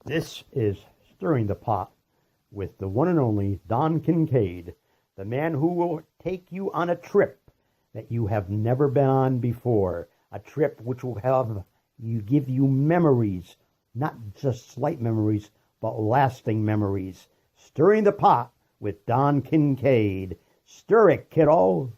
This is Stirring the Pot with the one and only Don Kincaid, the man who will take you on a trip that you have never been on before, a trip which will give you memories, not just slight memories, but lasting memories. Stirring the Pot with Don Kincaid. Stir it, kiddo.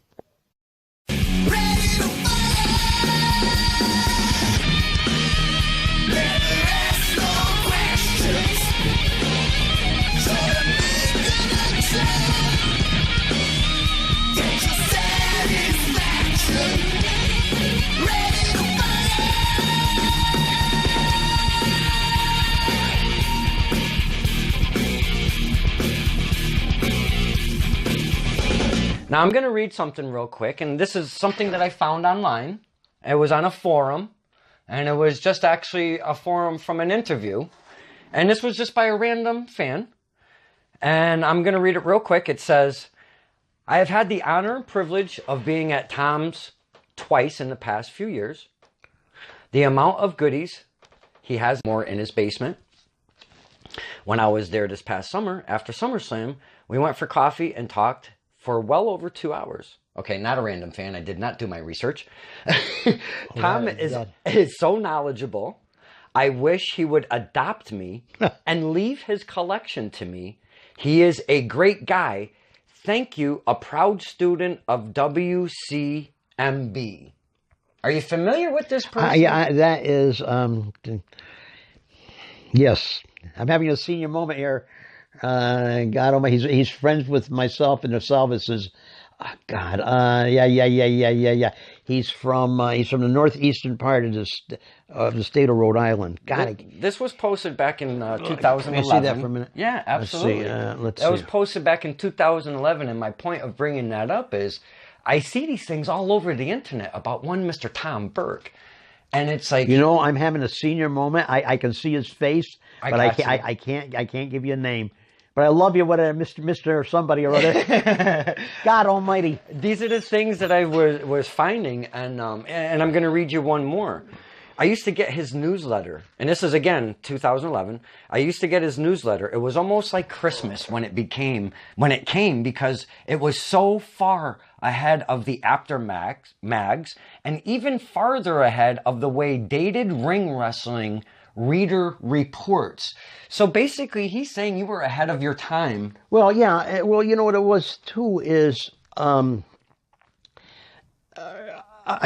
Now I'm going to read something real quick, and this is something that I found online. It was on a forum, and it was just actually a forum from an interview. And this was just by a random fan. And I'm going to read it real quick. It says, I have had the honor and privilege of being at Tom's twice in the past few years. The amount of goodies he has more in his basement. When I was there this past summer, after SummerSlam, we went for coffee and talked for well over 2 hours. Okay, not a random fan. I did not do my research. Tom is so knowledgeable. I wish he would adopt me and leave his collection to me. He is a great guy. Thank you, a proud student of WCMB. Are you familiar with this person? Yeah, that is, yes. I'm having a senior moment here. God Almighty, he's friends with myself and the Salvases. Oh, God, yeah. He's from the northeastern part of the state of Rhode Island. God, this was posted back in 2011. Can I see that for a minute? Yeah, absolutely. Let's see. That was posted back in 2011, and my point of bringing that up is I see these things all over the internet about one Mr. Tom Burke, and it's like, you know, I'm having a senior moment. I can see his face, but I can't give you a name. But I love you, Mr. or somebody or other. God Almighty. These are the things that I was finding, and I'm going to read you one more. I used to get his newsletter, and this is, again, 2011. I used to get his newsletter. It was almost like Christmas when it came, because it was so far ahead of the After mags, and even farther ahead of the way Dated Ring Wrestling reader reports. So basically, he's saying you were ahead of your time. Well, yeah. Well, you know what it was too is I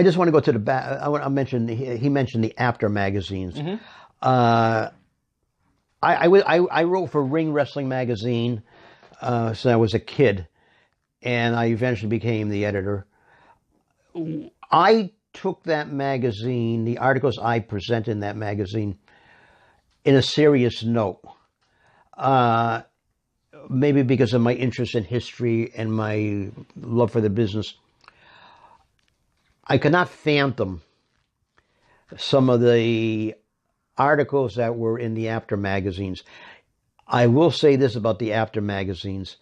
just want to go to the back. I mention he mentioned the After magazines. Mm-hmm. I wrote for Ring Wrestling magazine since I was a kid, and I eventually became the editor. I took that magazine, the articles I presented in that magazine, in a serious note, maybe because of my interest in history and my love for the business. I could not fathom some of the articles that were in the After magazines. I will say this about the After magazines.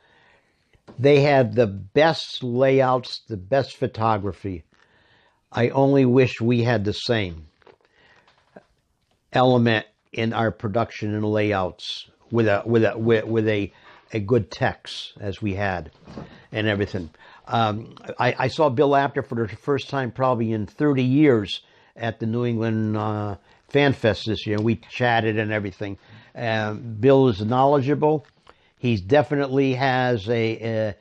They had the best layouts, the best photography. I only wish we had the same element in our production and layouts with a good text as we had and everything. I saw Bill Apter for the first time probably in 30 years at the New England Fan Fest this year. We chatted and everything. Bill is knowledgeable. He definitely has a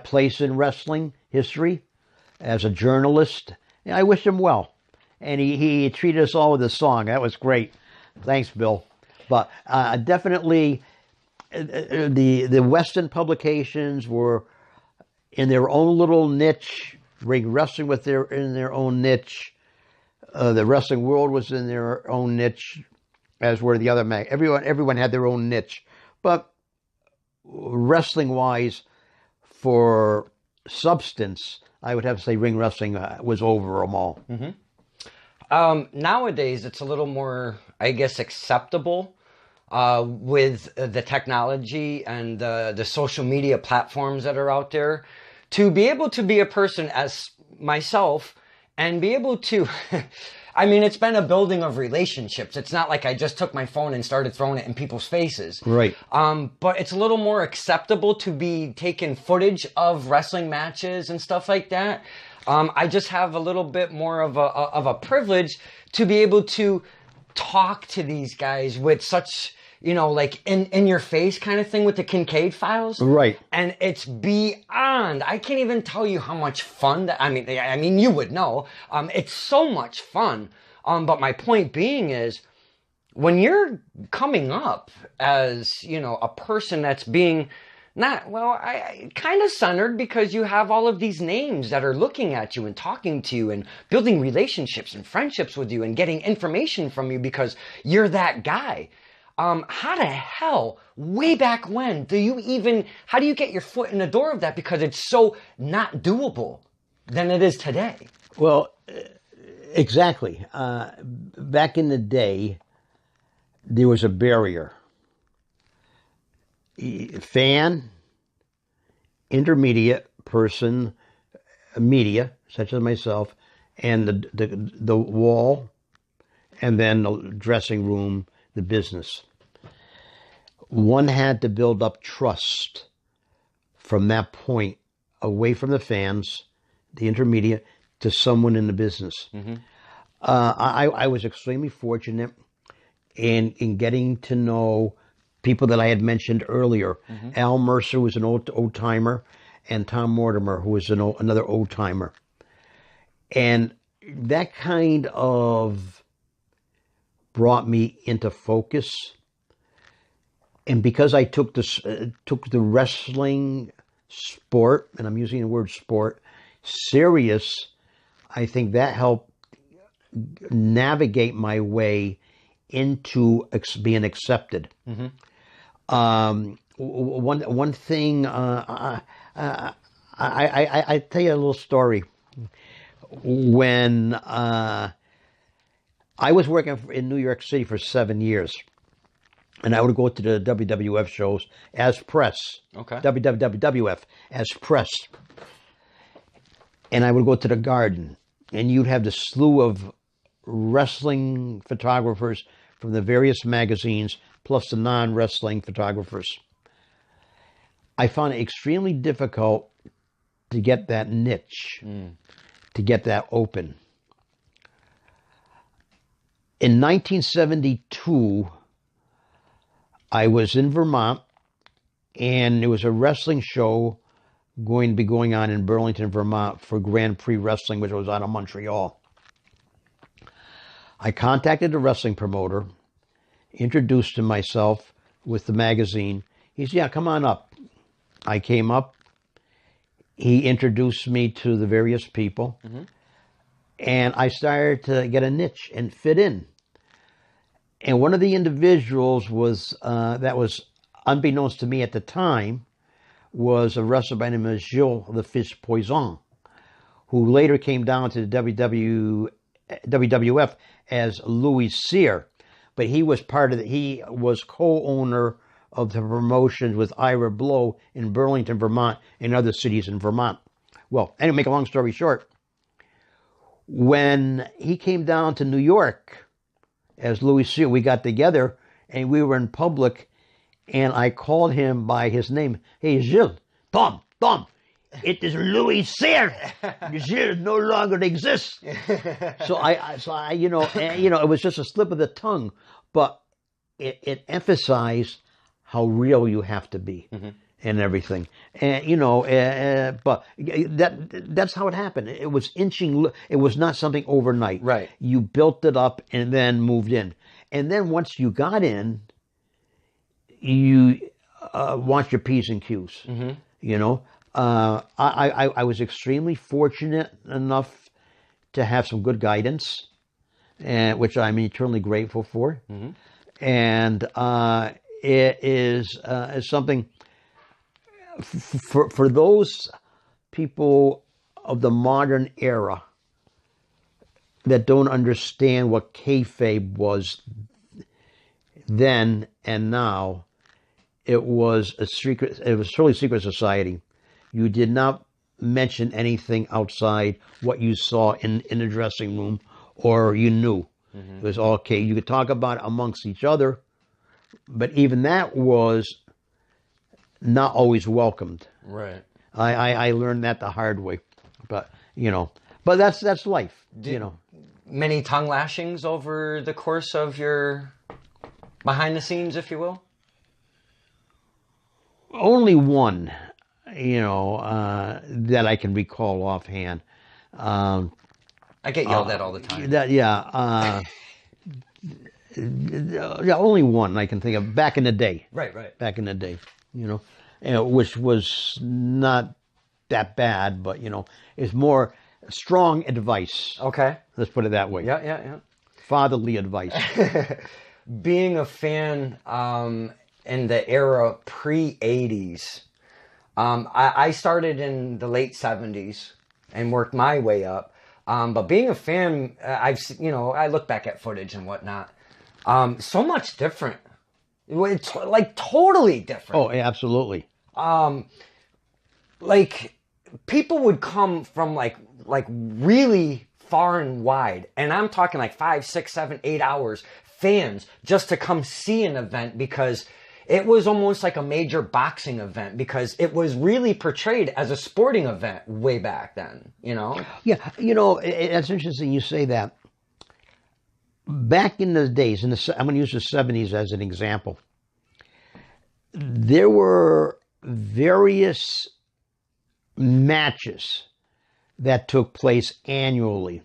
place in wrestling history as a journalist. And I wish him well. And he treated us all with a song. That was great. Thanks, Bill. But definitely, the Western publications were in their own little niche. Ring Wrestling in their own niche. The Wrestling World was in their own niche, as were the other everyone had their own niche. But wrestling-wise, for substance, I would have to say Ring Wrestling was over them all. Mm-hmm. Nowadays, it's a little more, I guess, acceptable with the technology and the social media platforms that are out there to be able to be a person as myself and be able to I mean, it's been a building of relationships. It's not like I just took my phone and started throwing it in people's faces. Right. But it's a little more acceptable to be taking footage of wrestling matches and stuff like that. I just have a little bit more of a privilege to be able to talk to these guys with such, you know, like in your face kind of thing with the Kincaid files. Right. And it's beyond, I can't even tell you how much fun that, I mean, you would know. It's so much fun. But my point being is, when you're coming up as, you know, a person that's being I kind of centered because you have all of these names that are looking at you and talking to you and building relationships and friendships with you and getting information from you because you're that guy. How the hell, way back when, how do you get your foot in the door of that? Because it's so not doable than it is today. Well, exactly. Back in the day, there was a barrier. Fan, intermediate person, media, such as myself, and the wall, and then the dressing room, the business. One had to build up trust from that point, away from the fans, the intermediate, to someone in the business. Mm-hmm. I was extremely fortunate in getting to know people that I had mentioned earlier. Mm-hmm. Al Mercer was an old timer, and Tom Mortimer, who was another old timer. And that kind of brought me into focus. And because I took the wrestling sport, and I'm using the word sport, serious, I think that helped navigate my way into being accepted. Mm-hmm. One thing, I tell you a little story. When I was working in New York City for 7 years, and I would go to the WWF shows as press. Okay. WWF as press. And I would go to the Garden, and you'd have the slew of wrestling photographers from the various magazines, plus the non-wrestling photographers. I found it extremely difficult to get that niche, to get that open. In 1972, I was in Vermont, and there was a wrestling show going to be going on in Burlington, Vermont for Grand Prix Wrestling, which was out of Montreal. I contacted the wrestling promoter, introduced him myself with the magazine. He said, yeah, come on up. I came up. He introduced me to the various people. Mm-hmm. And I started to get a niche and fit in. And one of the individuals was, that was unbeknownst to me at the time, was a wrestler by the name of Gilles the Fish Poison, who later came down to the WWF as Louis Cyr. But he was he was co-owner of the promotions with Ira Blow in Burlington, Vermont, and other cities in Vermont. Well, anyway, make a long story short, when he came down to New York as Louis Cyr, we got together and we were in public, and I called him by his name. Hey, Gilles, Tom, it is Louis Cyr. Gilles no longer exists. So I, it was just a slip of the tongue, but it emphasized how real you have to be. Mm-hmm. And everything, and but that's how it happened. It was inching. It was not something overnight. Right. You built it up and then moved in, and then once you got in, you want your P's and Q's. Mm-hmm. I was extremely fortunate enough to have some good guidance, and which I'm eternally grateful for. Mm-hmm. And it is something. For those people of the modern era that don't understand what kayfabe was then and now, it was truly secret society. You did not mention anything outside what you saw in the dressing room or you knew. It was all okay. You could talk about it amongst each other, but even that was not always welcomed. Right. I learned that the hard way, but but that's life. Many tongue lashings over the course of your behind the scenes, if you will. Only one, that I can recall offhand. I get yelled at all the time. Only one I can think of back in the day. Right. Back in the day, which was not that bad, but it's more strong advice. Okay. Let's put it that way. Yeah. Fatherly advice. Being a fan in the era pre-'80s, I started in the late '70s and worked my way up. But being a fan, I look back at footage and whatnot. So much different. It's like totally different. Oh, absolutely. Like people would come from like really far and wide, and I'm talking like 5, 6, 7, 8 hours, fans just to come see an event because it was almost like a major boxing event because it was really portrayed as a sporting event way back then, Yeah, it's interesting you say that. Back in the days, I'm going to use the 70s as an example, there were various matches that took place annually.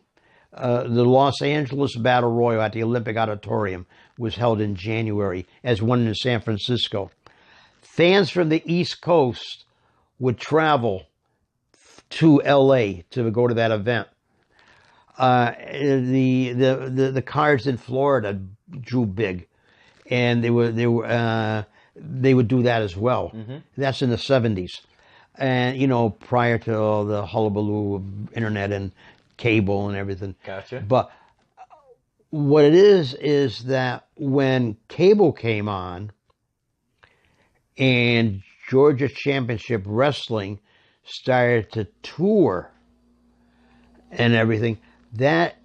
The Los Angeles Battle Royal at the Olympic Auditorium was held in January, as one in San Francisco. Fans from the East Coast would travel to LA to go to that event. The cards in Florida drew big, and they would do that as well. That's in the 70s, and prior to all the hullabaloo of internet and cable and everything. Gotcha. But what it is that when cable came on and Georgia Championship Wrestling started to tour and everything, that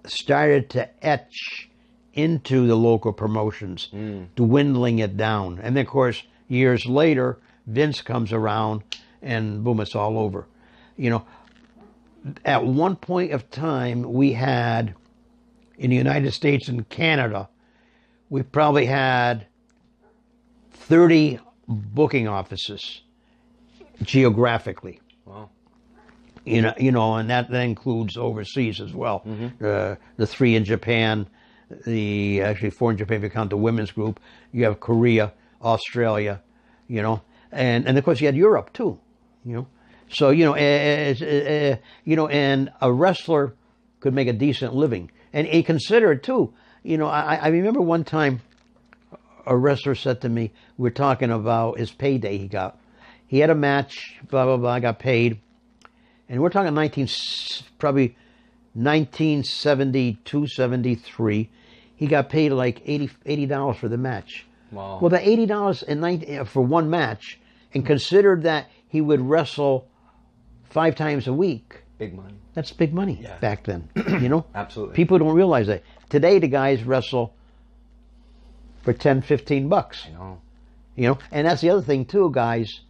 started to etch into the local promotions, dwindling it down. And then, of course, years later, Vince comes around and boom, it's all over. At one point of time, we had, in the United States and Canada, we probably had 30 booking offices geographically. Wow. And that includes overseas as well. The 3 in Japan, actually 4 in Japan if you count the women's group. You have Korea, Australia, and of course you had Europe too, So and a wrestler could make a decent living, and consider it too. I remember one time a wrestler said to me, we're talking about his payday he got. He had a match, blah blah blah, got paid. And we're talking probably 1972, 73. He got paid like $80 for the match. Wow. Well, the $80 for one match, and considered that he would wrestle 5 times a week. Big money. That's big money back then. Absolutely. People don't realize that. Today, the guys wrestle for $10, $15. I know. And that's the other thing too, guys.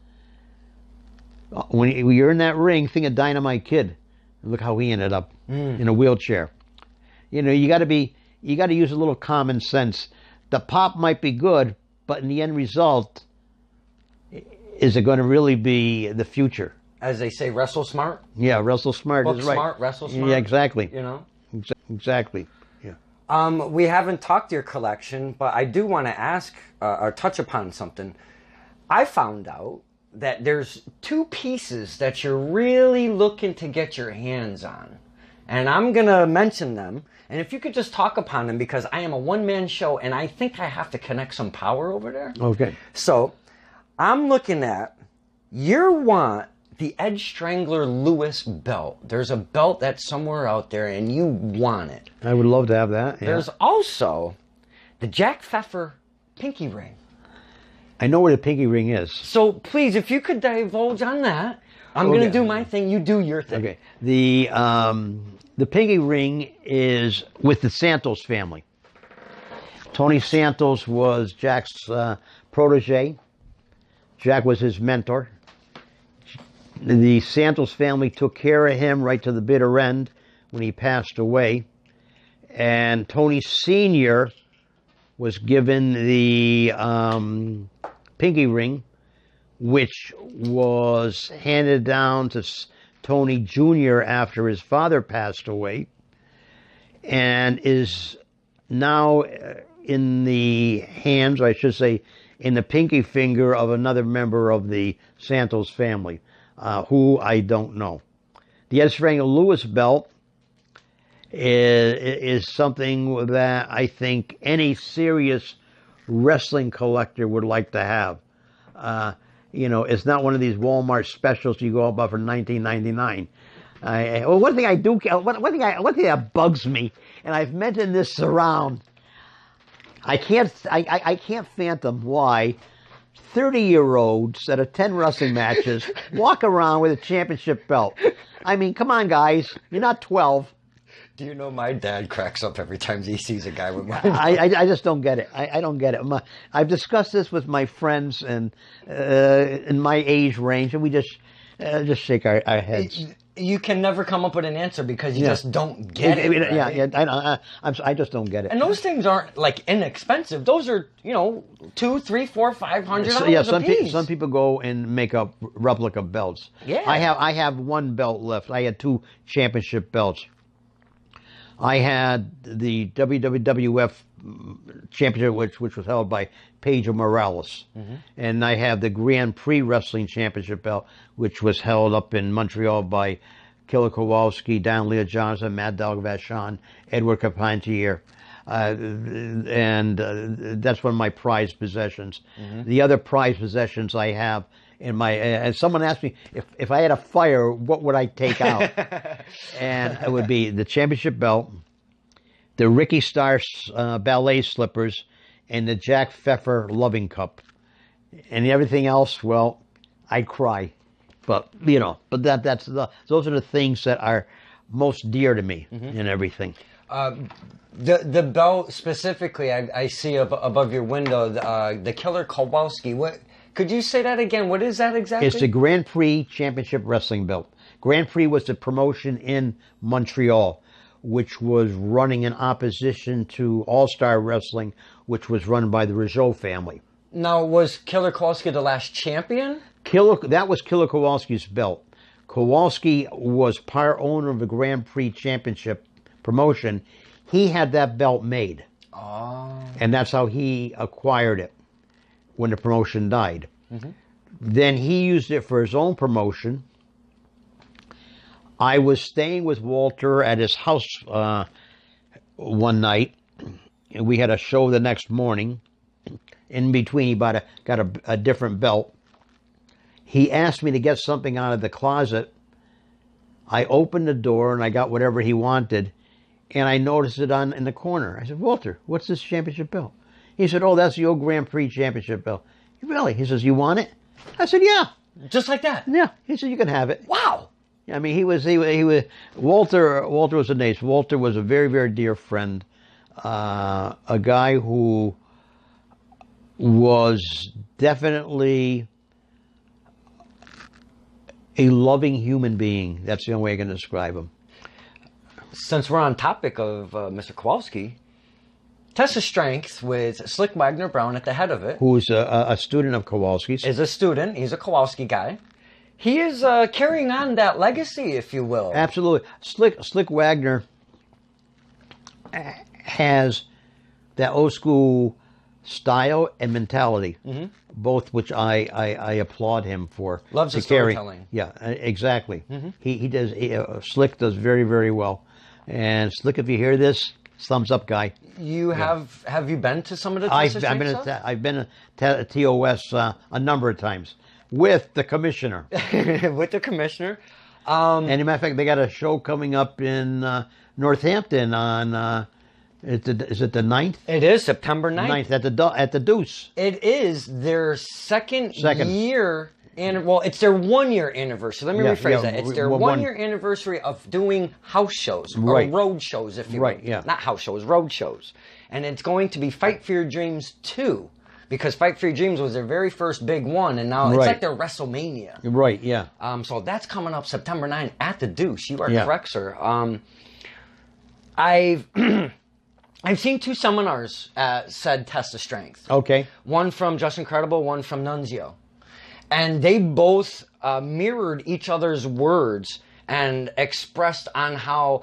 When you're in that ring, think of Dynamite Kid. Look how he ended up in a wheelchair. You got to use a little common sense. The pop might be good, but in the end result, is it going to really be the future? As they say, wrestle smart. Yeah, wrestle smart Book is right. smart, wrestle smart. Yeah, exactly. Exactly. Yeah. We haven't talked your collection, but I do want to ask or touch upon something. I found out that there's 2 pieces that you're really looking to get your hands on. And I'm going to mention them. And if you could just talk upon them, because I am a one-man show and I think I have to connect some power over there. Okay. So I'm looking at, you want the Edge Strangler Lewis belt. There's a belt that's somewhere out there and you want it. I would love to have that. Yeah. There's also the Jack Pfeffer pinky ring. I know where the pinky ring is. So please, if you could divulge on that. I'm going to do my thing. You do your thing. Okay. The pinky ring is with the Santos family. Tony Santos was Jack's protege. Jack was his mentor. The Santos family took care of him right to the bitter end when he passed away. And Tony Sr. was given the pinky ring, which was handed down to Tony Jr. after his father passed away, and is now in the hands, or I should say, in the pinky finger of another member of the Santos family, who I don't know. The Ed Strangler Lewis belt is something that I think any serious wrestling collector would like to have. It's not one of these Walmart specials you go up for $19.99. One thing that bugs me, and I've mentioned this around, I can't fathom why 30-year-olds that attend wrestling matches walk around with a championship belt. I mean, come on, guys, you're not 12. Do you know my dad cracks up every time he sees a guy with my I just don't get it. I don't get it. I've discussed this with my friends and in my age range, and we just shake our heads. You can never come up with an answer because you just don't get it. Right? Yeah. I just don't get it. And those things aren't like inexpensive. Those are $200, $300, $400, $500 a piece. Some people go and make up replica belts. Yeah. I have one belt left. I had 2 championship belts. I had the WWF championship, which was held by Pedro Morales. Mm-hmm. And I have the Grand Prix Wrestling Championship belt, which was held up in Montreal by Killer Kowalski, Don Leo Johnson, Mad Dog Vachon, Edward Carpentier. And that's one of my prized possessions. Mm-hmm. The other prized possessions I have in my, and someone asked me if I had a fire, what would I take out? And it would be the championship belt, the Ricky Starr ballet slippers, and the Jack Pfeffer loving cup. And everything else, well, I cry. But those are the things that are most dear to me and everything. The belt specifically, I see above your window, the Killer Kowalski. What? Could you say that again? What is that exactly? It's the Grand Prix Championship Wrestling belt. Grand Prix was the promotion in Montreal, which was running in opposition to All-Star Wrestling, which was run by the Rougeau family. Now, was Killer Kowalski the last champion? That was Killer Kowalski's belt. Kowalski was part owner of the Grand Prix Championship promotion. He had that belt made. Oh. And that's how he acquired it when the promotion died. Mm-hmm. Then he used it for his own promotion. I was staying with Walter at his house one night, and we had a show the next morning. In between, he got a different belt. He asked me to get something out of the closet. I opened the door, and I got whatever he wanted, and I noticed it in the corner. I said, Walter, what's this championship belt? He said, oh, that's the old Grand Prix Championship belt. Really? He says, you want it? I said, yeah. Just like that? Yeah. He said, you can have it. Wow. I mean, he was Walter was a ace. Walter was a very, very dear friend. A guy who was definitely a loving human being. That's the only way I can describe him. Since we're on topic of Mr. Kowalski, Tessa Strength with Slick Wagner Brown at the head of it. Who's a student of Kowalski's. Is a student. He's a Kowalski guy. He is carrying on that legacy, if you will. Absolutely. Slick Wagner has that old school style and mentality, both which I applaud him for. Loves the storytelling. Yeah, exactly. Mm-hmm. He does. Slick does very, very well. And Slick, if you hear this, thumbs up, guy. Have you been to some of the Tessa Strength stuff? I've been to TOS a number of times with the commissioner. With the commissioner. And as a matter of fact, they got a show coming up in Northampton on. Is it the 9th? It is September 9th. 9th at the Deuce. It is their second year And well, it's their 1 year anniversary. Let me rephrase that. It's their one year anniversary of doing house shows or road shows, if you will. Yeah. Not house shows, road shows. And it's going to be Fight for Your Dreams 2. Because Fight for Your Dreams was their very first big one, and now it's like their WrestleMania. Right, yeah. So that's coming up September 9th at the Deuce. You are correct, sir. I've seen 2 seminars said Test of Strength. Okay. One from Just Incredible, one from Nunzio. And they both mirrored each other's words and expressed on how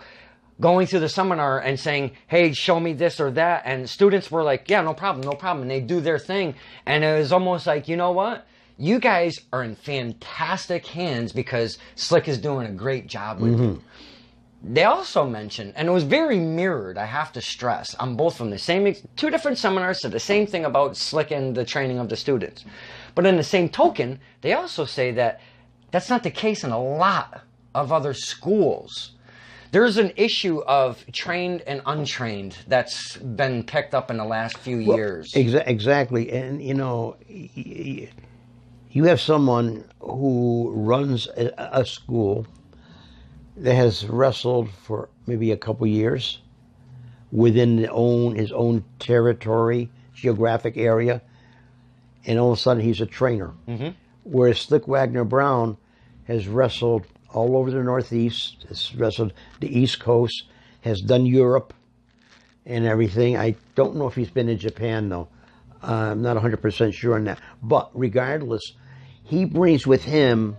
going through the seminar and saying, hey, show me this or that. And students were like, yeah, no problem, no problem. And they do their thing. And it was almost like, you know what? You guys are in fantastic hands because Slick is doing a great job with you. They also mentioned, and it was very mirrored, I have to stress, on both from the same, 2 different seminars said the same thing about Slick and the training of the students. But in the same token, they also say that that's not the case in a lot of other schools. There's an issue of trained and untrained that's been picked up in the last few years. Exactly. And, you know, you have someone who runs a school that has wrestled for maybe a couple years within his own territory, geographic area, and all of a sudden he's a trainer. Whereas Slick Wagner Brown has wrestled all over the Northeast, has wrestled the East Coast, has done Europe and everything. I don't know if he's been in Japan, though. I'm not 100% sure on that. But regardless, he brings with him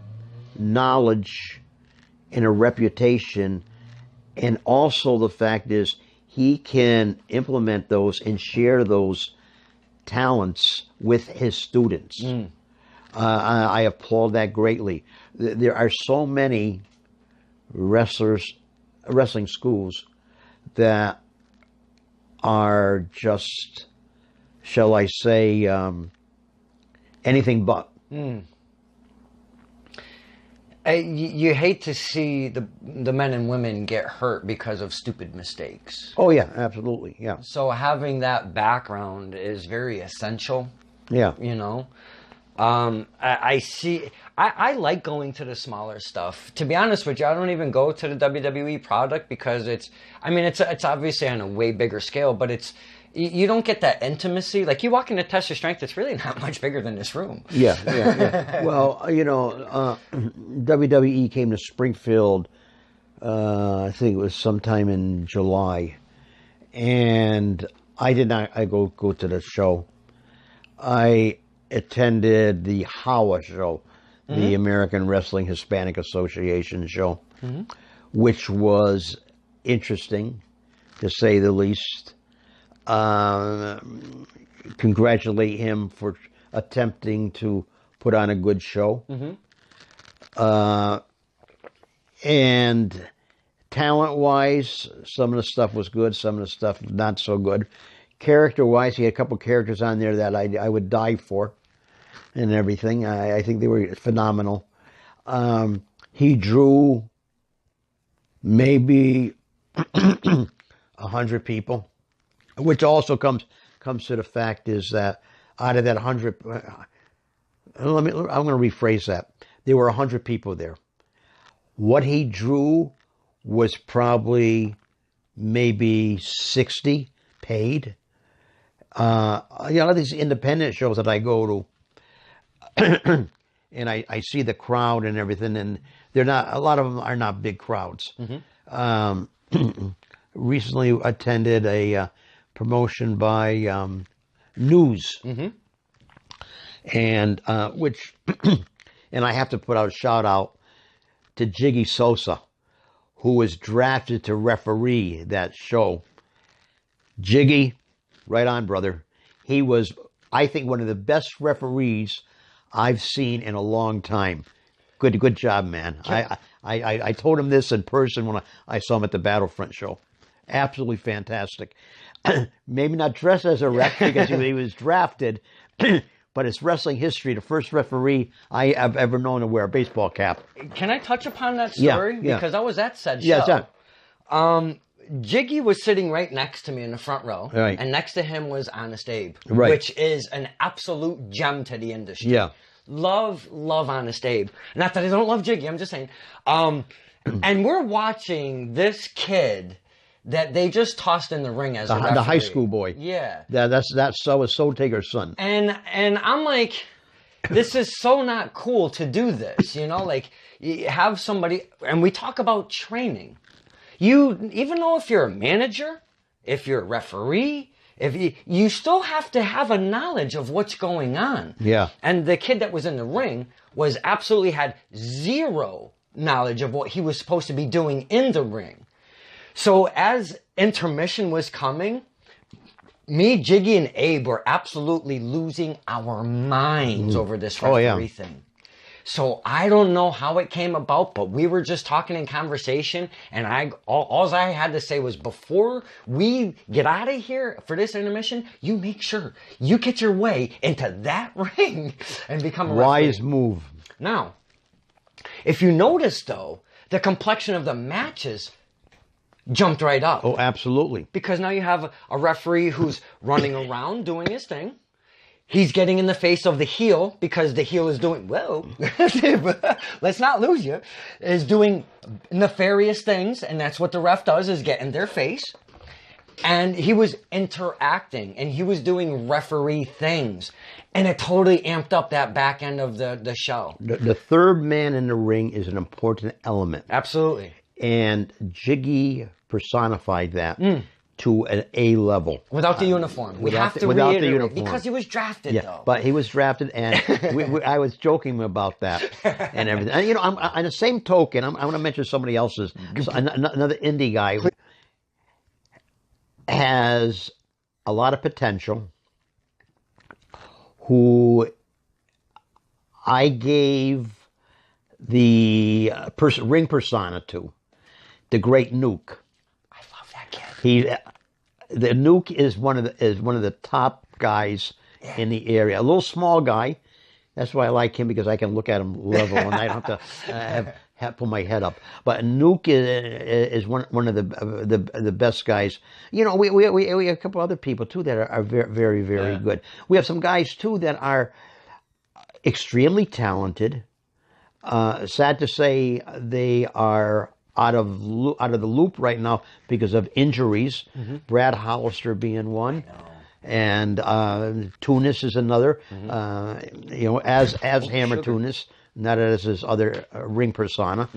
knowledge and a reputation, and also the fact is he can implement those and share those talents with his students. I applaud that greatly. There are so many wrestling schools that are just, shall I say, anything but. You hate to see the men and women get hurt because of stupid mistakes. Oh, yeah, absolutely, yeah. So having that background is very essential. Yeah. You know? I like going to the smaller stuff. To be honest with you, I don't even go to the WWE product because it's obviously on a way bigger scale, but you don't get that intimacy. Like, you walk into Test of Strength, it's really not much bigger than this room. Yeah. Well, you know, WWE came to Springfield, I think it was sometime in July, and I did not go to the show. I attended the HAWA show, the American Wrestling Hispanic Association show, which was interesting, to say the least. Congratulate him for attempting to put on a good show. And talent-wise, some of the stuff was good, some of the stuff not so good. Character-wise, he had a couple characters on there that I would die for and everything. I think they were phenomenal. He drew maybe 100 people, which also comes to the fact is that out of that 100, I'm going to rephrase that. There were 100 people there. What he drew was probably maybe 60 paid. A lot of these independent shows that I go to, and I see the crowd and everything, and a lot of them are not big crowds. Recently attended a promotion by News, and which, and I have to put out a shout out to Jiggy Sosa, who was drafted to referee that show. Jiggy, right on, brother. He was, I think, one of the best referees I've seen in a long time. Good job, man. I told him this in person when I saw him at the Battlefront show. Absolutely fantastic. Maybe not dressed as a ref because he was drafted, but it's wrestling history, the first referee I have ever known to wear a baseball cap. Can I touch upon that story? Yeah. Because I was at said show. Yeah. Jiggy was sitting right next to me in the front row, right, and next to him was Honest Abe, right, which is an absolute gem to the industry. Yeah. love Honest Abe. Not that I don't love Jiggy, I'm just saying. And we're watching this kid that they just tossed in the ring as a referee. The high school boy. Yeah. That's Soul Taker's son. And I'm like, this is so not cool to do this, you know? Like, you have somebody, and we talk about training. You, even though if you're a manager, if you're a referee, if you still have to have a knowledge of what's going on. Yeah. And the kid that was in the ring absolutely had zero knowledge of what he was supposed to be doing in the ring. So as intermission was coming, me, Jiggy, and Abe were absolutely losing our minds over this referee thing. So I don't know how it came about, but we were just talking in conversation, and all I had to say was, before we get out of here for this intermission, you make sure you get your way into that ring and become a referee. Wise move. Now, if you notice, though, the complexion of the matches jumped right up. Oh, absolutely. Because now you have a referee who's running around doing his thing. He's getting in the face of the heel because the heel is doing, let's not lose you, is doing nefarious things, and that's what the ref does, is get in their face. And he was interacting, and he was doing referee things. And it totally amped up that back end of the show. The third man in the ring is an important element. Absolutely. And Jiggy personified that to an A level. Without the uniform. We have to reiterate, the uniform. Because he was drafted, though. But he was drafted, and I was joking about that and everything. And, you know, on the same token, I'm going to mention somebody else's, another indie guy who has a lot of potential, who I gave the ring persona to, the Great Nuke. I love that kid. The Nuke is one of the top guys in the area. A little small guy. That's why I like him, because I can look at him level and I don't have to pull my head up. But Nuke is one of the best guys. You know, we have a couple other people too that are very, very good. We have some guys too that are extremely talented. Sad to say, they are out of the loop right now because of injuries. Brad Hollister being one, and Tunis is another. You know, as Hammer Tunis, not as his other ring persona,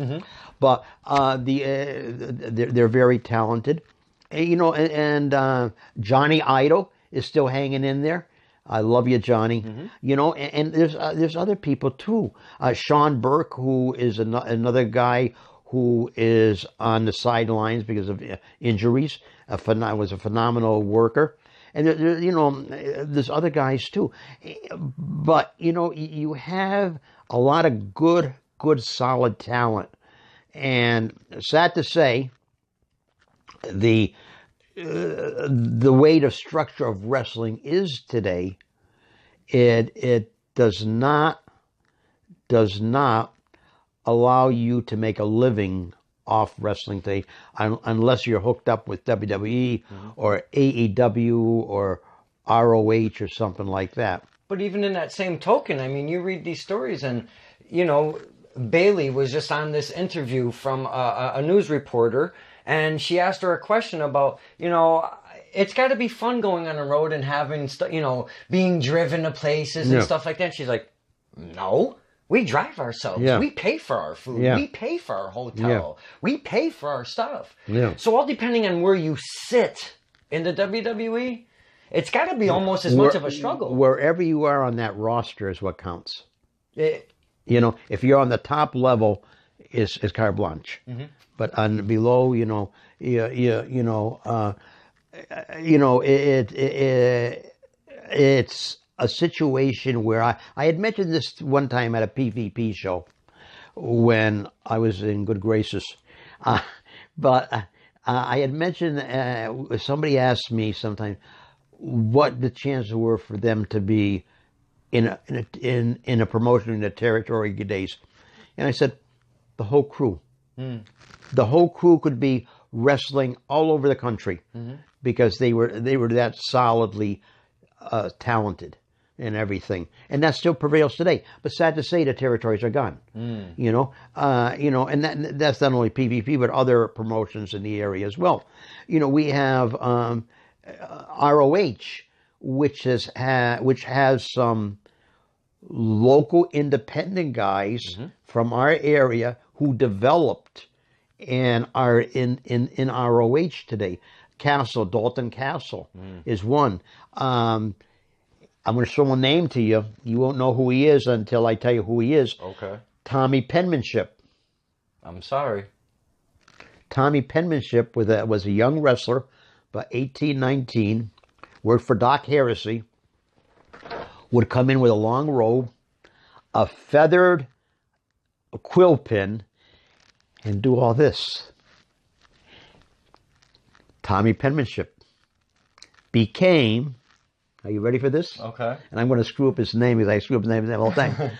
but they're very talented. You know, and Johnny Idol is still hanging in there. I love you, Johnny. You know, and there's other people too. Sean Burke, who is another guy who is on the sidelines because of injuries, was a phenomenal worker. And you know, there's other guys too. But you know, you have a lot of good, solid talent. And sad to say, the way the structure of wrestling is today, it does not allow you to make a living off wrestling today unless you're hooked up with WWE or AEW or ROH or something like that. But even in that same token, I mean, you read these stories, and you know, Bailey was just on this interview from a news reporter, and she asked her a question about, you know, it's got to be fun going on the road and having, you know, being driven to places and stuff like that. And she's like, no. We drive ourselves. Yeah. We pay for our food. Yeah. We pay for our hotel. Yeah. We pay for our stuff. Yeah. So all depending on where you sit in the WWE, it's got to be almost as much of a struggle. Wherever you are on that roster is what counts. You know, if you're on the top level, is carte blanche. But on below, you know, it's a situation where I had mentioned this one time at a PvP show when I was in good graces. But I had mentioned, somebody asked me sometime what the chances were for them to be in a promotion in the territory days. And I said, the whole crew. The whole crew could be wrestling all over the country because they were that solidly talented. and everything, and that still prevails today. But sad to say, the territories are gone. You know, and that's not only PvP but other promotions in the area as well. You know, we have ROH, which has some local independent guys from our area who developed and are in ROH today. Dalton Castle is one. I'm going to throw a name to you. You won't know who he is until I tell you who he is. Okay. Tommy Penmanship. I'm sorry. Tommy Penmanship was a young wrestler, about 18, 19, worked for Doc Heresy, would come in with a long robe, a feathered quill pin, and do all this. Tommy Penmanship became, are you ready for this? Okay. And I'm going to screw up his name because I screw up his name all the time.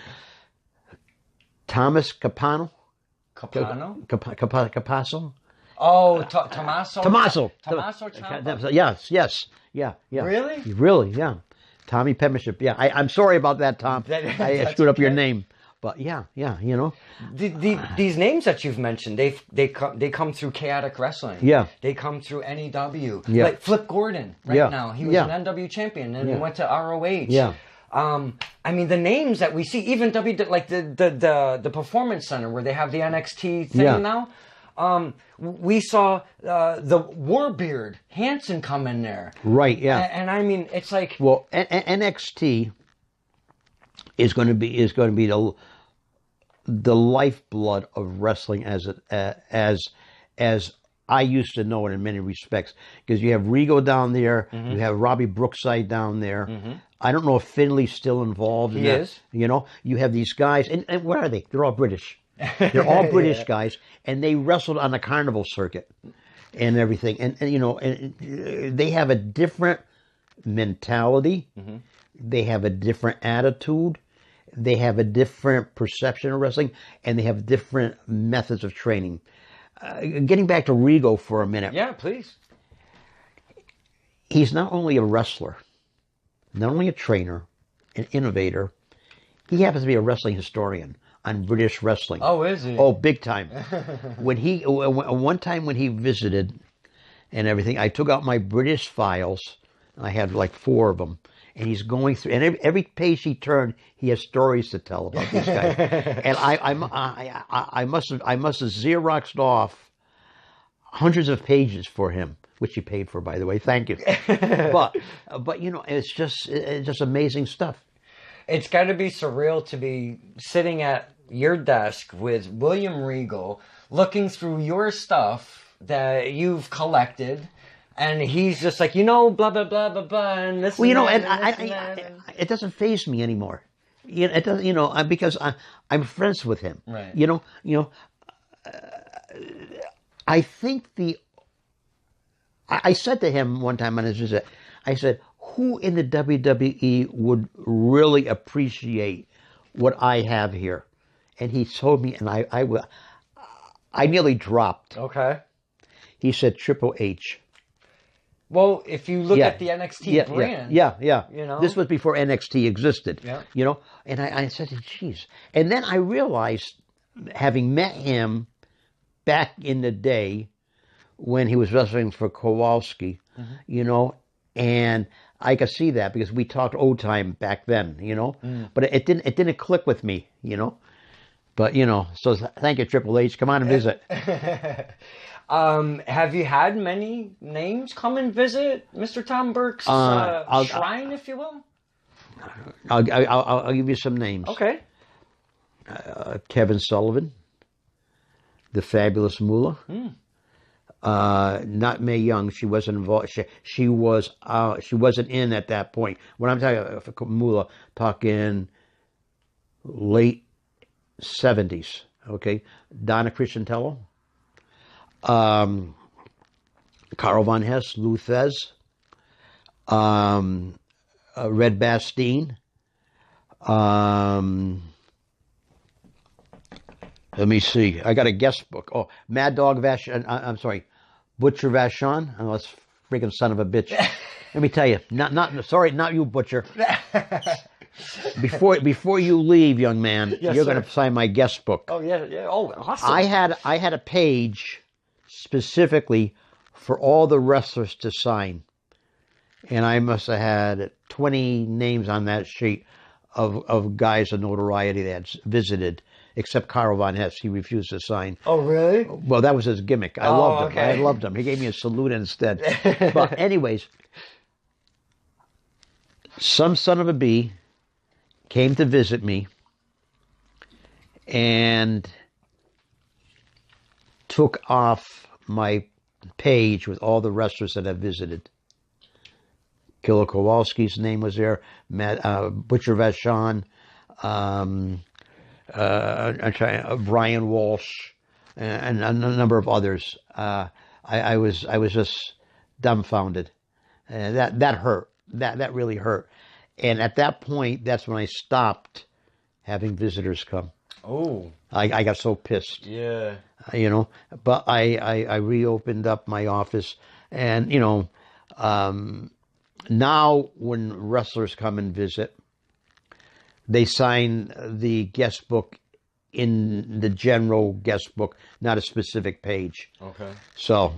Thomas Capano? Capano? Capasso? Oh, Tommaso? Tommaso Ciampa? Yes. Yeah. Really? Really, yeah. Tommy Penmanship. Yeah, I'm sorry about that, Tom. I screwed up your name. But yeah, you know. These names that you've mentioned, they come through Chaotic Wrestling. Yeah. They come through NEW. Yeah. Like Flip Gordon now. He was an NW champion and he went to ROH. Yeah. I mean, the names that we see, even like the Performance Center where they have the NXT thing now. We saw the Warbeard Hansen come in there. Right, yeah. And I mean, it's like, well, NXT is going to be the lifeblood of wrestling as I used to know it in many respects, because you have Rigo down there, you have Robbie Brookside down there. I don't know if Finley's still involved. He is. You know, you have these guys, and what are they? They're all British. They're all British guys, and they wrestled on the carnival circuit and everything. And you know, and they have a different mentality. They have a different attitude. They have a different perception of wrestling, and they have different methods of training. Getting back to Rigo for a minute. Yeah, please. He's not only a wrestler, not only a trainer, an innovator, he happens to be a wrestling historian on British wrestling. Oh, is he? Oh, big time. One time when he visited and everything, I took out my British files. I had like 4 of them. And he's going through, and every page he turned, he has stories to tell about this guy. And I must have Xeroxed off hundreds of pages for him, which he paid for, by the way. Thank you. but you know, it's just amazing stuff. It's got to be surreal to be sitting at your desk with William Regal, looking through your stuff that you've collected. And he's just like, you know, blah, blah, blah, blah, blah, and this. Well, you know, and it doesn't faze me anymore. You know, it doesn't, you know, because I'm friends with him. Right. You know, I think I said to him one time on his visit, I said, who in the WWE would really appreciate what I have here? And he told me, and I nearly dropped. Okay. He said Triple H. Well, if you look at the NXT brand. Yeah. You know? This was before NXT existed. Yeah. You know? And I said, geez. And then I realized, having met him back in the day when he was wrestling for Kowalski, you know, and I could see that because we talked old time back then, you know. But it didn't click with me, you know. But, you know, so thank you, Triple H. Come on and visit. Have you had many names come and visit Mr. Tom Burke's shrine, if you will? I'll give you some names. Okay. Kevin Sullivan, the Fabulous Moolah. Not Mae Young. She wasn't involved. She wasn't in at that point. When I'm talking Moolah, talking late 70s. Okay, Donna Crescentello. Carl Von Hess, Lou Thez, Red Bastien, let me see. I got a guest book. Oh, Mad Dog Vachon. I'm sorry, Butcher Vachon. Oh, that's freaking son of a bitch. Let me tell you. Not you, Butcher. before you leave, young man, Yes, you're sir. going to sign my guest book. Oh yeah, yeah. Oh, awesome. I had a page specifically for all the wrestlers to sign, and I must have had 20 names on that sheet of guys of notoriety that visited, except Karl von Hess. He refused to sign. Oh really? Well, that was his gimmick. I loved him. I loved him. He gave me a salute instead. But anyways, some son of a bee came to visit me and took off my page with all the wrestlers that I visited. Killer Kowalski's name was there, Butcher Vachon, Brian Walsh, and a number of others. I was just dumbfounded. That hurt. That really hurt. And at that point, that's when I stopped having visitors come. Oh. I got so pissed. Yeah. But I reopened up my office, and now when wrestlers come and visit, they sign the guest book in the general guest book, not a specific page. Okay. So,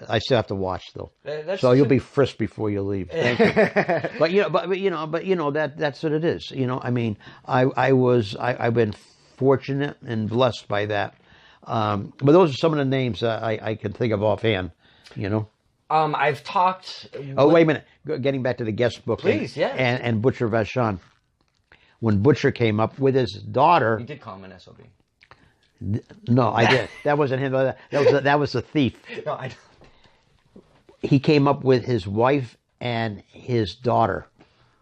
I still have to watch though. That's You'll be frisked before you leave. Thank you. That's what it is. I mean, I've been fortunate and blessed by that. But those are some of the names I can think of offhand, I've talked. Oh, wait a minute. Getting back to the guest book. Please, yeah. And Butcher Vachon. When Butcher came up with his daughter. You did call him an SOB. No, I did. That wasn't him. That was a thief. No, I don't. He came up with his wife and his daughter,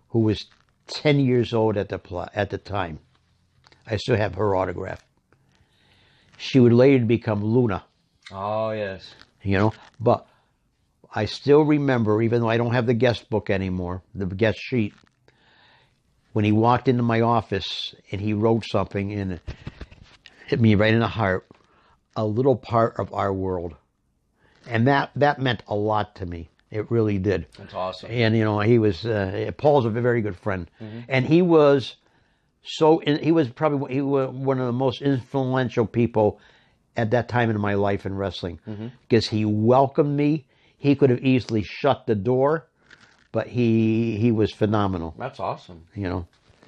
who was 10 years old at the time. I still have her autograph. She would later become Luna. Oh, yes. But I still remember, even though I don't have the guest book anymore, the guest sheet, when he walked into my office and he wrote something and it hit me right in the heart, a little part of our world. And that meant a lot to me. It really did. That's awesome. And, he was, Paul's a very good friend. Mm-hmm. And he was probably one of the most influential people at that time in my life in wrestling. Because he welcomed me. He could have easily shut the door, but he was phenomenal. That's awesome.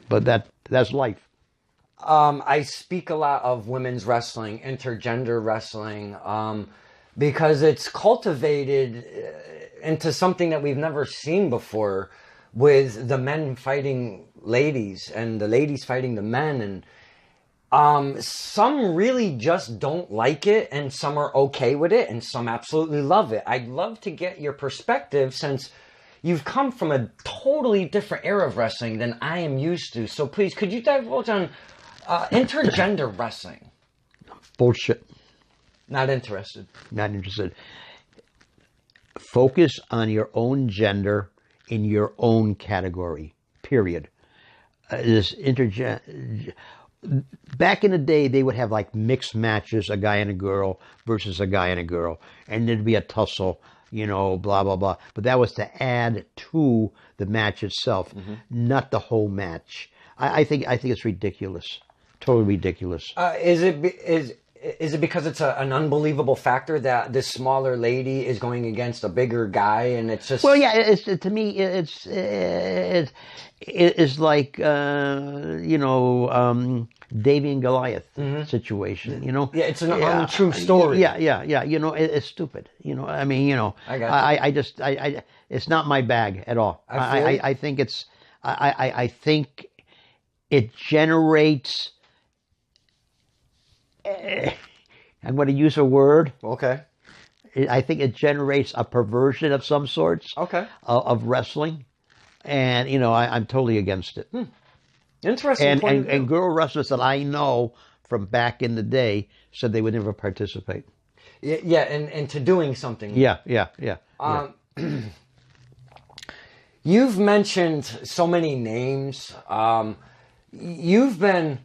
But that's life. I speak a lot of women's wrestling, intergender wrestling, because it's cultivated into something that we've never seen before, with the men fighting ladies and the ladies fighting the men. And some really just don't like it, and some are okay with it, and some absolutely love it. I'd love to get your perspective, since you've come from a totally different era of wrestling than I am used to. So please, could you divulge on intergender wrestling? Bullshit. Not interested. Not interested. Focus on your own gender in your own category. Period. Back in the day, they would have like mixed matches, a guy and a girl versus a guy and a girl, and there'd be a tussle, blah blah blah. But that was to add to the match itself, not the whole match. I think it's ridiculous, totally ridiculous. Is it because it's an unbelievable factor that this smaller lady is going against a bigger guy, and it's just... Well, yeah, to me, it's like, Davy and Goliath situation, Yeah, it's an untrue story. Yeah. It's stupid. I just it's not my bag at all. I think it's, I think it generates... I'm going to use a word. Okay. I think it generates a perversion of some sorts. Okay. Of wrestling, and I'm totally against it. Interesting. And girl wrestlers that I know from back in the day said they would never participate. Yeah, and to doing something. Yeah. You've mentioned so many names. You've been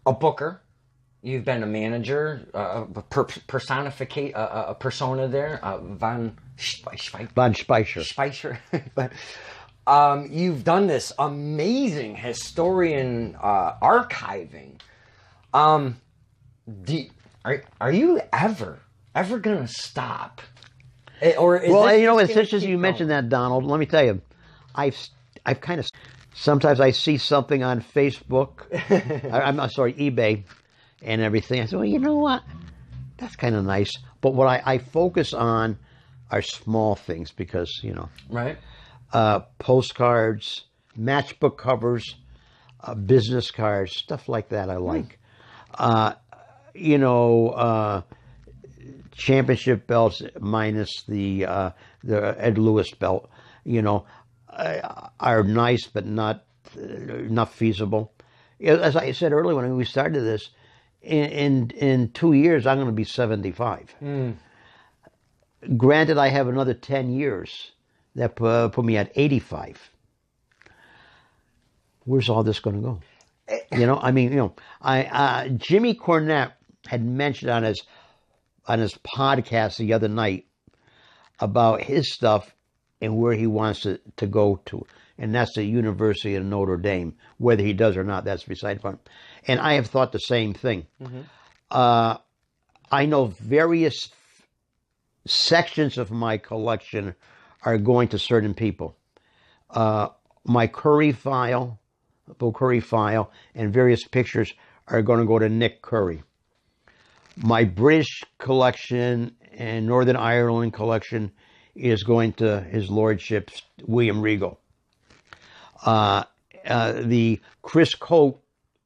a booker. You've been a manager, a persona there, Von Speicher. But You've done this amazing historian archiving. Are you ever gonna stop? Or is Well, this you know, just it's gonna interesting keep you mentioned going? that, Donald. Let me tell you, I've kind of sometimes I see something on Facebook, I'm sorry, eBay, and everything. I say, well, you know what? That's kind of nice. But what I focus on are small things because Right. Postcards, matchbook covers, business cards, stuff like that. I like. You know, championship belts minus the Ed Lewis belt. You know, are nice but not feasible. As I said earlier when we started this, in 2 years I'm going to be 75. Granted, I have another 10 years that put me at 85. Where's all this going to go? You know, I mean, Jimmy Cornette had mentioned on his podcast the other night about his stuff and where he wants it to go to, and that's the University of Notre Dame. Whether he does or not, that's beside the point. And I have thought the same thing. I know various sections of my collection are going to certain people. My Curry file, Bill Curry file, and various pictures are going to go to Nick Curry. My British collection and Northern Ireland collection is going to His Lordship William Regal. The Chris Cote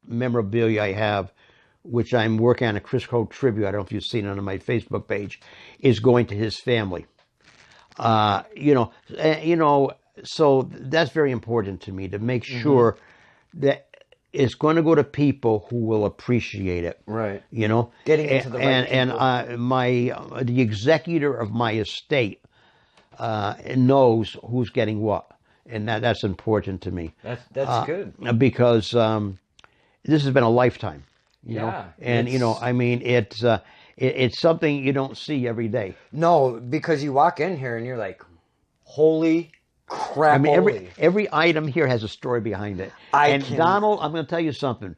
memorabilia I have, which I'm working on a Chris Cote tribute, I don't know if you've seen it on my Facebook page, is going to his family. So that's very important to me to make sure that it's going to go to people who will appreciate it. Right. You know, Getting it to the right people. And the executor of my estate knows who's getting what, and that's important to me. That's good. Because this has been a lifetime. You know, and I mean, it's something you don't see every day. No, because you walk in here and you're like, holy crap! I mean, every item here has a story behind it. Donald, I'm going to tell you something.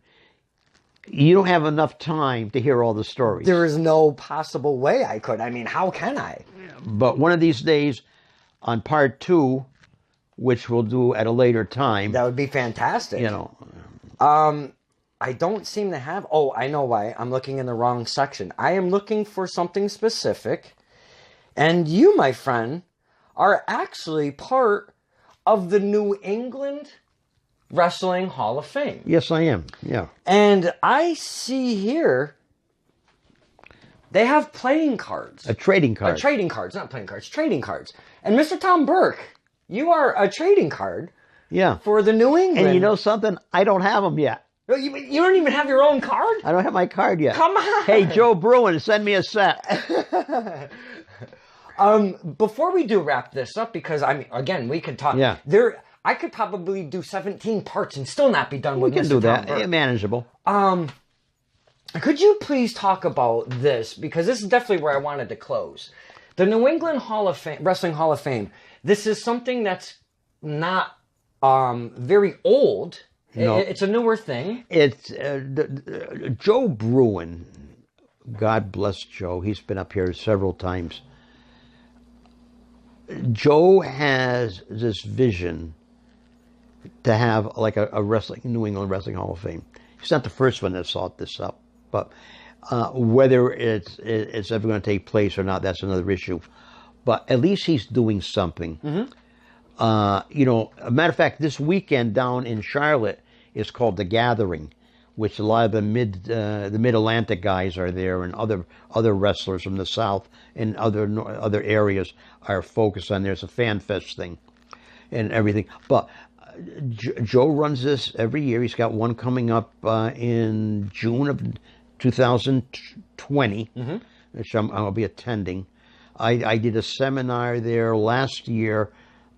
You don't have enough time to hear all the stories. There is no possible way I could. I mean, how can I? But one of these days, on part 2, which we'll do at a later time, that would be fantastic. You know, I don't seem to have... Oh, I know why. I'm looking in the wrong section. I am looking for something specific. And you, my friend, are actually part of the New England Wrestling Hall of Fame. Yes, I am. Yeah. And I see here they have playing cards. A trading card. Trading cards, not playing cards. Trading cards. And Mr. Tom Burke, you are a trading card. Yeah. For the New England. And you know something? I don't have them yet. You don't even have your own card? I don't have my card yet. Come on. Hey, Joe Bruin, send me a set. Before we do wrap this up, because I mean, again, we could talk. Yeah. I could probably do 17 parts and still not be done with We can Mr. do Tom that. Burke. Yeah, manageable. Could you please talk about this? Because this is definitely where I wanted to close. The New England Hall of Fame, Wrestling Hall of Fame. This is something that's not very old. No. It's a newer thing. It's Joe Bruin. God bless Joe. He's been up here several times. Joe has this vision to have like a New England Wrestling Hall of Fame. He's not the first one that sought this up, but whether it's ever going to take place or not, that's another issue. But at least he's doing something. Mm-hmm. A matter of fact, this weekend down in Charlotte is called The Gathering, which a lot of the Mid-Atlantic guys are there, and other wrestlers from the South and other areas are focused on. There's a fan fest thing and everything. But Joe runs this every year. He's got one coming up in June of 2020, which I'll be attending. I did a seminar there last year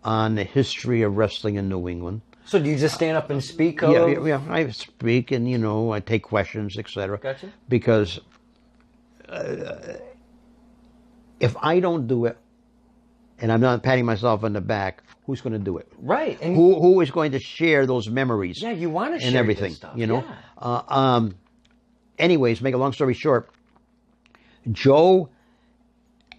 on the history of wrestling in New England. So do you just stand up and speak? Yeah, I speak and, I take questions, etc. Gotcha. Because if I don't do it, and I'm not patting myself on the back, who's going to do it? Right. And Who is going to share those memories? yeah, you want to share and everything, this stuff. you know. Yeah. Anyways, make a long story short, Joe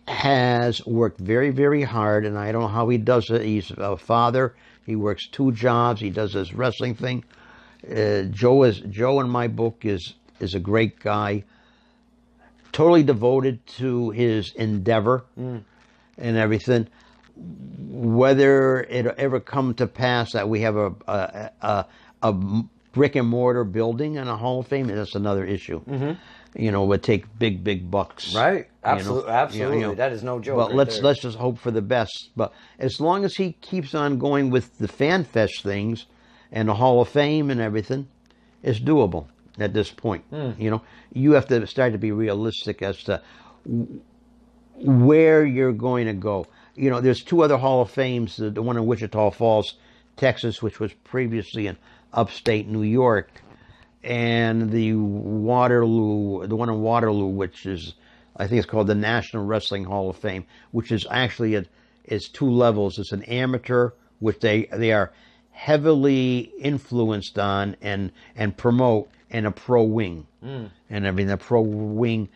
has worked very, very hard, and I don't know how he does it. He's a father. He works 2 jobs. He does this wrestling thing. Joe in my book is a great guy, totally devoted to his endeavor and everything. Whether it ever come to pass that we have a brick and mortar building and a Hall of Fame, that's another issue. Mm-hmm. You know, it would take big bucks. Right. Absolutely. You know? Absolutely. You know. That is no joke. But right let's just hope for the best. But as long as he keeps on going with the Fan Fest things and the Hall of Fame and everything, it's doable at this point. You know, you have to start to be realistic as to where you're going to go. You know, there's 2 other Hall of Fames. The one in Wichita Falls, Texas, which was previously in upstate New York, and the one in Waterloo, which is, I think it's called the National Wrestling Hall of Fame, which is actually it's 2 levels. It's an amateur, which they are heavily influenced on and promote, and a pro wing and everything. The pro wing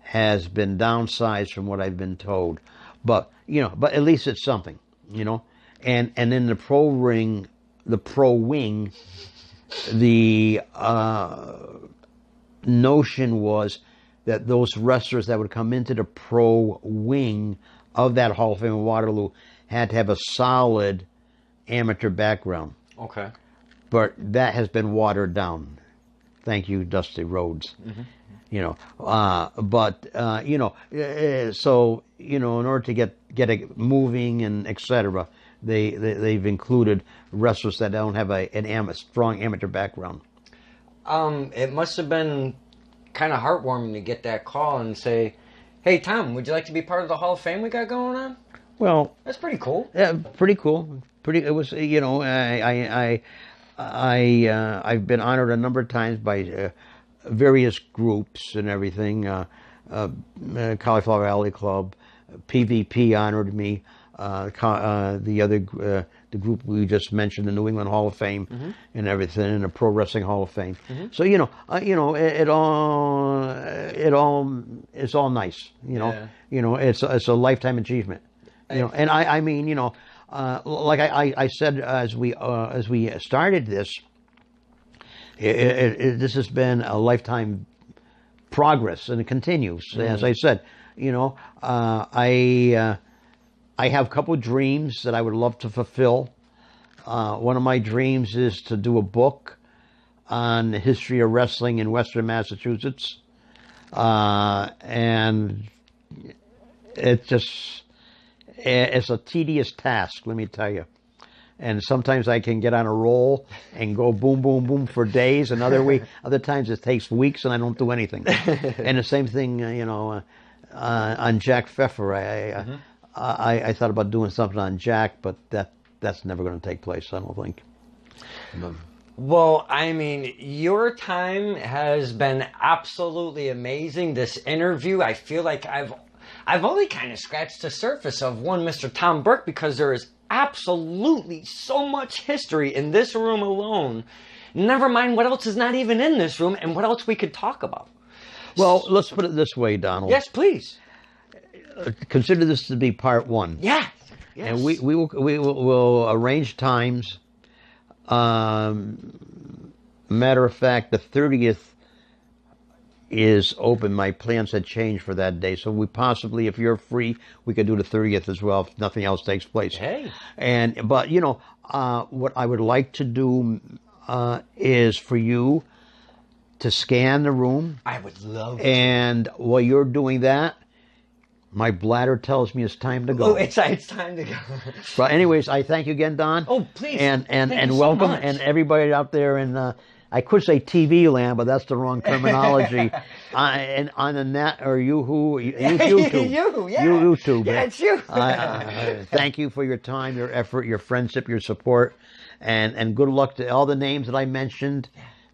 has been downsized from what I've been told, but you know, but at least it's something, you know. And in the pro wing, the notion was that those wrestlers that would come into the pro wing of that Hall of Fame in Waterloo had to have a solid amateur background. Okay. But that has been watered down. Thank you, Dusty Rhodes. Mm-hmm. You know, you know, so you know, in order to get it moving and etc., they've included wrestlers that don't have a strong amateur background. It must have been kind of heartwarming to get that call and say, "Hey, Tom, would you like to be part of the Hall of Fame we got going on?" Well, that's pretty cool. Yeah, pretty cool. It was, you know, I've been honored a number of times by various groups and everything. Cauliflower Alley Club, PVP honored me. The group we just mentioned, the New England Hall of Fame, and everything, and the Pro Wrestling Hall of Fame. So it all nice. You know, it's a lifetime achievement. You know, and I mean, you know, like I said as we started this, this has been a lifetime progress, and it continues. As I said, you know, I have a couple of dreams that I would love to fulfill. One of my dreams is to do a book on the history of wrestling in Western Massachusetts, and it's a tedious task, let me tell you. And sometimes I can get on a roll and go boom, boom, boom for days, and other times it takes weeks and I don't do anything. And the same thing, you know, on Jack Pfeffer. I thought about doing something on Jack, but that's never going to take place, I don't think. Well, I mean, your time has been absolutely amazing. This interview, I feel like I've only kind of scratched the surface of one Mr. Tom Burke, because there is absolutely so much history in this room alone. Never mind what else is not even in this room and what else we could talk about. Well, let's put it this way, Donald. Yes, please. Consider this to be part 1. Yeah. Yes. And we will arrange times. Matter of fact, the 30th is open. My plans had changed for that day, so we possibly, if you're free, we could do the 30th as well if nothing else takes place. Hey. But you know, what I would like to do is for you to scan the room. I would love to. And while you're doing that, my bladder tells me it's time to go. Oh, it's time to go. But anyways, I thank you again, Don. Oh, please. And welcome, so and everybody out there in, I could say TV land, but that's the wrong terminology. And on the net, or YouTube. YouTube. Yeah, it's you. Thank you for your time, your effort, your friendship, your support, and good luck to all the names that I mentioned,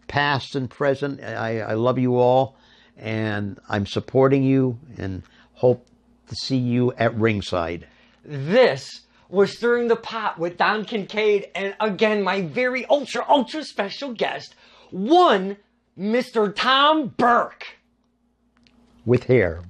past and present. I love you all, and I'm supporting you, and hope to see you at ringside. this was Stirring the Pot with Don Kincaid, and again, my very ultra special guest, one Mr. Tom Burke. With hair.